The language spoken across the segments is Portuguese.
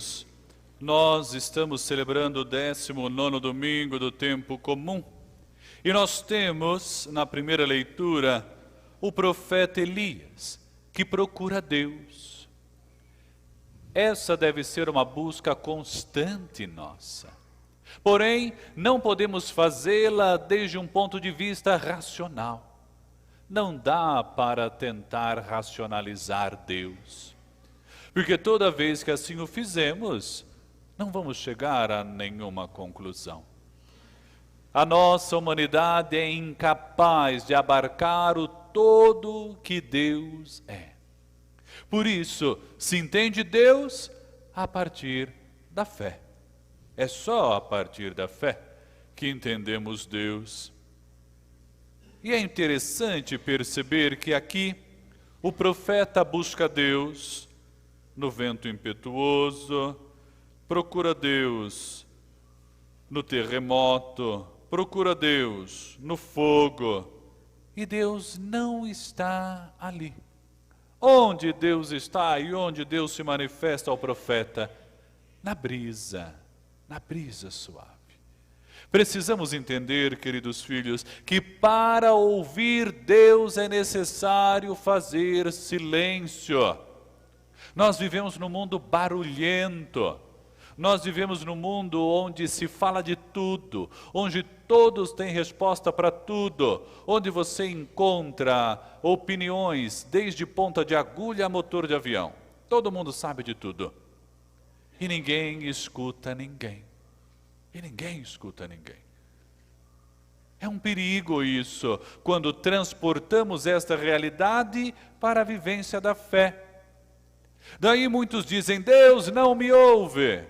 filhos, nós estamos celebrando o 19º domingo do tempo comum. E nós temos, na primeira leitura, o profeta Elias, que procura Deus. Essa deve ser uma busca constante nossa. Porém, não podemos fazê-la desde um ponto de vista racional. Não dá para tentar racionalizar Deus. Porque toda vez que assim o fizemos, não vamos chegar a nenhuma conclusão. A nossa humanidade é incapaz de abarcar o todo que Deus é. Por isso, se entende Deus a partir da fé. É só a partir da fé que entendemos Deus. E é interessante perceber que aqui o profeta busca Deus no vento impetuoso, procura Deus no terremoto, procura Deus no fogo, e Deus não está ali. Onde Deus está e onde Deus se manifesta ao profeta? Na brisa suave. Precisamos entender, queridos filhos, que para ouvir Deus é necessário fazer silêncio. Nós vivemos num mundo barulhento. Nós vivemos num mundo onde se fala de tudo, onde todos têm resposta para tudo, onde você encontra opiniões desde ponta de agulha a motor de avião. Todo mundo sabe de tudo. E ninguém escuta ninguém. É um perigo isso, quando transportamos esta realidade para a vivência da fé. Daí muitos dizem, Deus não me ouve.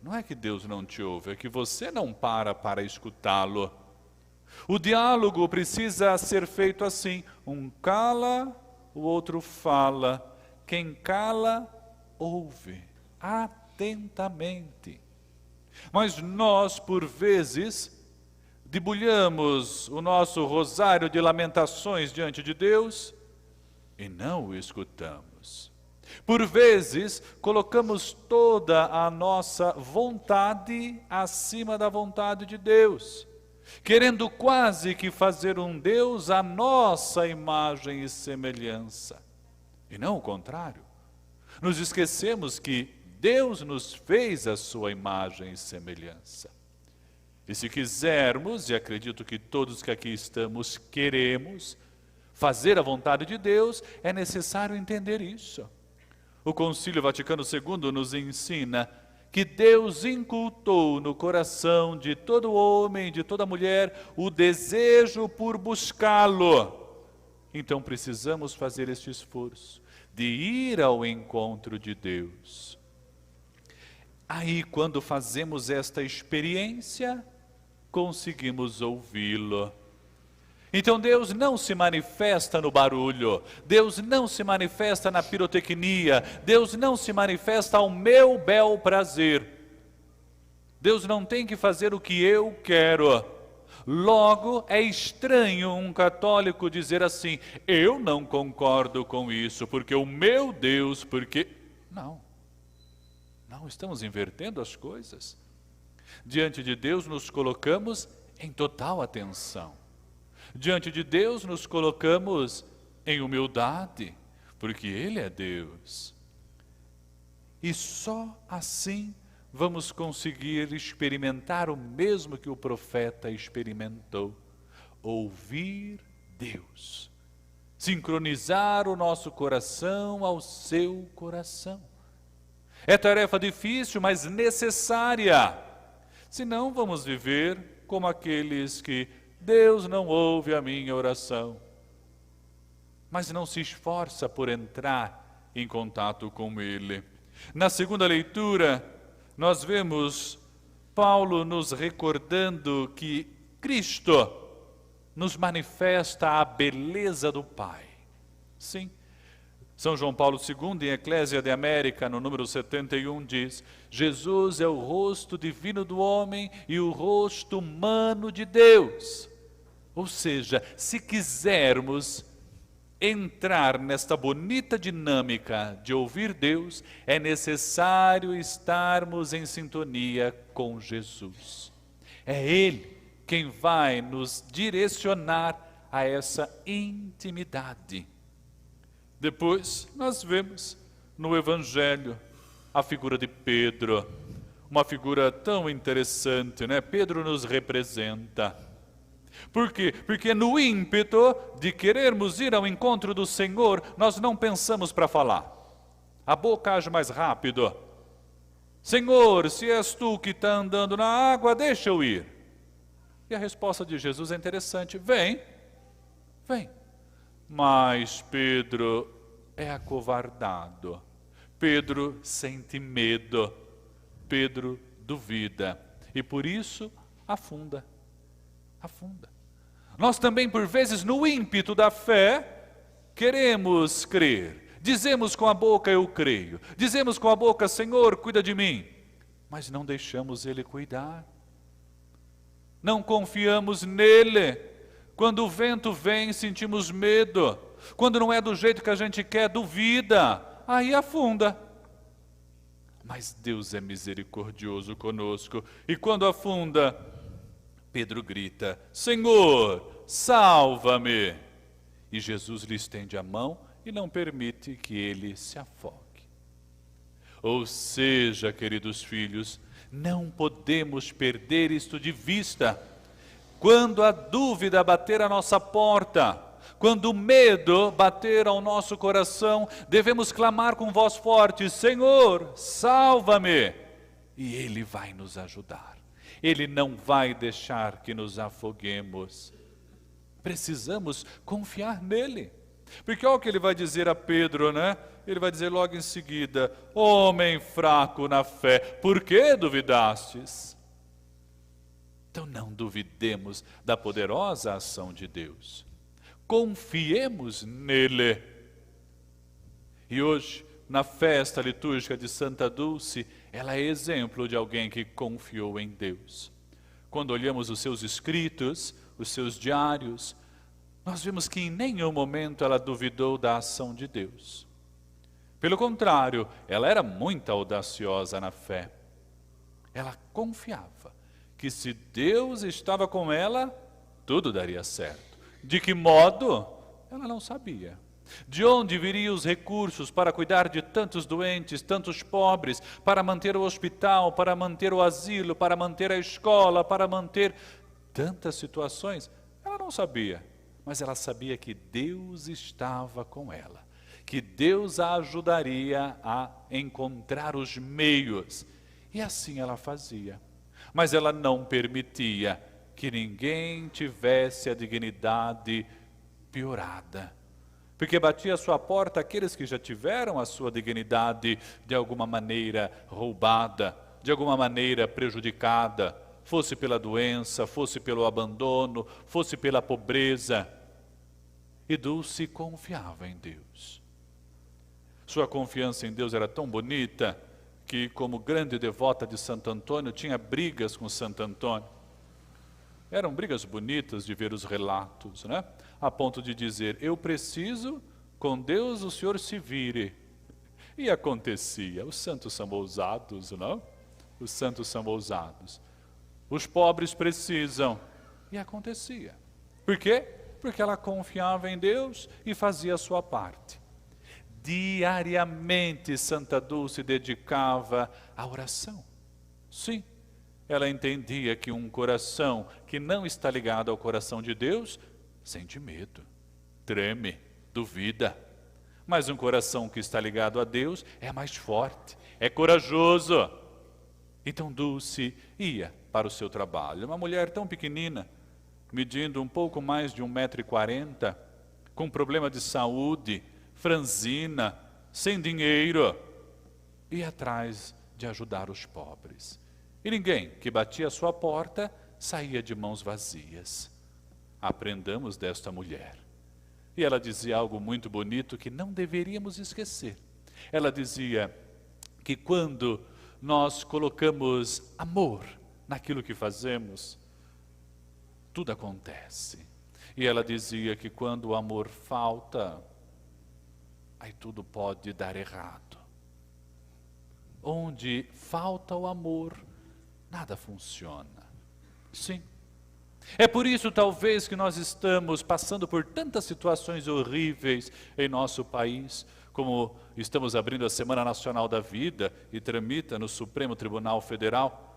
Não é que Deus não te ouve, é que você não para escutá-lo. O diálogo precisa ser feito assim, um cala, o outro fala. Quem cala, ouve atentamente. Mas nós, por vezes, debulhamos o nosso rosário de lamentações diante de Deus e não o escutamos. Por vezes, colocamos toda a nossa vontade acima da vontade de Deus, querendo quase que fazer um Deus à nossa imagem e semelhança. E não o contrário. Nos esquecemos que Deus nos fez a sua imagem e semelhança. E se quisermos, e acredito que todos que aqui estamos queremos, fazer a vontade de Deus, é necessário entender isso. O Concílio Vaticano II nos ensina que Deus incultou no coração de todo homem, de toda mulher, o desejo por buscá-lo. Então precisamos fazer este esforço de ir ao encontro de Deus. Aí, quando fazemos esta experiência, conseguimos ouvi-lo. Então Deus não se manifesta no barulho, Deus não se manifesta na pirotecnia, Deus não se manifesta ao meu bel prazer. Deus não tem que fazer o que eu quero. Logo, é estranho um católico dizer assim, eu não concordo com isso, porque o meu Deus, porque... Não, estamos invertendo as coisas. Diante de Deus nos colocamos em total atenção. Diante de Deus nos colocamos em humildade, porque Ele é Deus. E só assim vamos conseguir experimentar o mesmo que o profeta experimentou. Ouvir Deus. Sincronizar o nosso coração ao seu coração. É tarefa difícil, mas necessária. Senão vamos viver como aqueles que Deus não ouve a minha oração, mas não se esforça por entrar em contato com Ele. Na segunda leitura, nós vemos Paulo nos recordando que Cristo nos manifesta a beleza do Pai. Sim, São João Paulo II, em Eclésia de América, no número 71, diz: Jesus é o rosto divino do homem e o rosto humano de Deus. Ou seja, se quisermos, entrar nesta bonita dinâmica de ouvir Deus, é necessário estarmos em sintonia com Jesus. É Ele quem vai nos direcionar a essa intimidade. Depois nós vemos no Evangelho a figura de Pedro, uma figura tão interessante, né? Pedro nos representa. Por quê? Porque no ímpeto de querermos ir ao encontro do Senhor, nós não pensamos para falar. A boca age mais rápido. Senhor, se és tu que está andando na água, deixa eu ir. E a resposta de Jesus é interessante. Vem, vem. Mas Pedro é acovardado. Pedro sente medo. Pedro duvida. E por isso afunda. Afunda. Nós também, por vezes, no ímpeto da fé, queremos crer. Dizemos com a boca, eu creio. Dizemos com a boca, Senhor, cuida de mim. Mas não deixamos Ele cuidar. Não confiamos nele. Quando o vento vem, sentimos medo. Quando não é do jeito que a gente quer, duvida. Aí afunda. Mas Deus é misericordioso conosco. E quando afunda, Pedro grita, Senhor, salva-me. E Jesus lhe estende a mão e não permite que ele se afogue. Ou seja, queridos filhos, não podemos perder isto de vista. Quando a dúvida bater à nossa porta, quando o medo bater ao nosso coração, devemos clamar com voz forte, Senhor, salva-me. E Ele vai nos ajudar. Ele não vai deixar que nos afoguemos. Precisamos confiar nele. Porque olha o que ele vai dizer a Pedro, né? Ele vai dizer logo em seguida, homem fraco na fé, por que duvidastes? Então não duvidemos da poderosa ação de Deus. Confiemos nele. E hoje, na festa litúrgica de Santa Dulce, ela é exemplo de alguém que confiou em Deus. Quando olhamos os seus escritos, os seus diários, nós vemos que em nenhum momento ela duvidou da ação de Deus. Pelo contrário, ela era muito audaciosa na fé. Ela confiava que se Deus estava com ela, tudo daria certo. De que modo? Ela não sabia. De onde viriam os recursos para cuidar de tantos doentes, tantos pobres, para manter o hospital, para manter o asilo, para manter a escola, para manter tantas situações? Ela não sabia, mas ela sabia que Deus estava com ela, que Deus a ajudaria a encontrar os meios. E assim ela fazia. Mas ela não permitia que ninguém tivesse a dignidade piorada. Porque batia à sua porta aqueles que já tiveram a sua dignidade de alguma maneira roubada, de alguma maneira prejudicada, fosse pela doença, fosse pelo abandono, fosse pela pobreza. E Dulce confiava em Deus. Sua confiança em Deus era tão bonita que, como grande devota de Santo Antônio, tinha brigas com Santo Antônio. Eram brigas bonitas de ver os relatos, né? A ponto de dizer, eu preciso, com Deus o senhor se vire. E acontecia, os santos são ousados, não? Os santos são ousados. Os pobres precisam. E acontecia. Por quê? Porque ela confiava em Deus e fazia a sua parte. Diariamente Santa Dulce dedicava à oração. Sim, ela entendia que um coração que não está ligado ao coração de Deus, sente medo, treme, duvida. Mas um coração que está ligado a Deus é mais forte, é corajoso. Então Dulce ia para o seu trabalho. Uma mulher tão pequenina, medindo um pouco mais de 1,40 m, com problema de saúde, franzina, sem dinheiro, ia atrás de ajudar os pobres. E ninguém que batia a sua porta saía de mãos vazias. Aprendamos desta mulher. E ela dizia algo muito bonito que não deveríamos esquecer. Ela dizia que quando nós colocamos amor naquilo que fazemos, tudo acontece. E ela dizia que quando o amor falta, aí tudo pode dar errado. Onde falta o amor, nada funciona. Sim. É por isso, talvez, que nós estamos passando por tantas situações horríveis em nosso país, como estamos abrindo a Semana Nacional da Vida e tramita no Supremo Tribunal Federal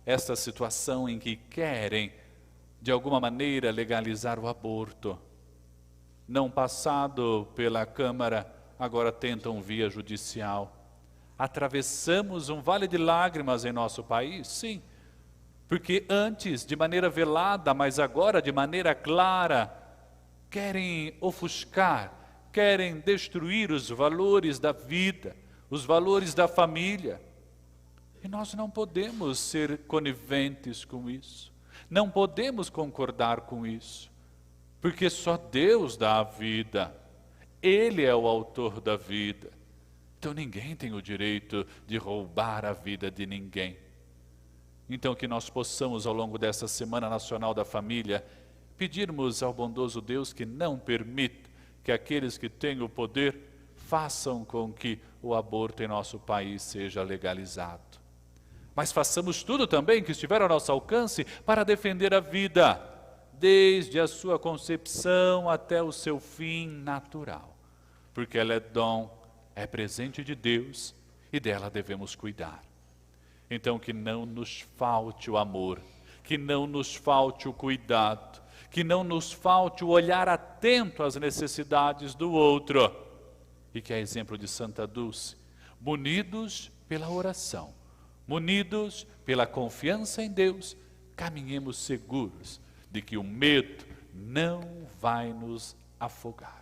esta situação em que querem, de alguma maneira, legalizar o aborto. Não passado pela Câmara, agora tentam via judicial. Atravessamos um vale de lágrimas em nosso país? Sim. Porque antes, de maneira velada, mas agora de maneira clara, querem ofuscar, querem destruir os valores da vida, os valores da família. E nós não podemos ser coniventes com isso. Não podemos concordar com isso. Porque só Deus dá a vida. Ele é o autor da vida. Então ninguém tem o direito de roubar a vida de ninguém. Então que nós possamos, ao longo dessa Semana Nacional da Família, pedirmos ao bondoso Deus que não permita que aqueles que têm o poder façam com que o aborto em nosso país seja legalizado. Mas façamos tudo também que estiver ao nosso alcance para defender a vida, desde a sua concepção até o seu fim natural. Porque ela é dom, é presente de Deus e dela devemos cuidar. Então que não nos falte o amor, que não nos falte o cuidado, que não nos falte o olhar atento às necessidades do outro. E que, a exemplo de Santa Dulce, munidos pela oração, munidos pela confiança em Deus, caminhemos seguros de que o medo não vai nos afogar.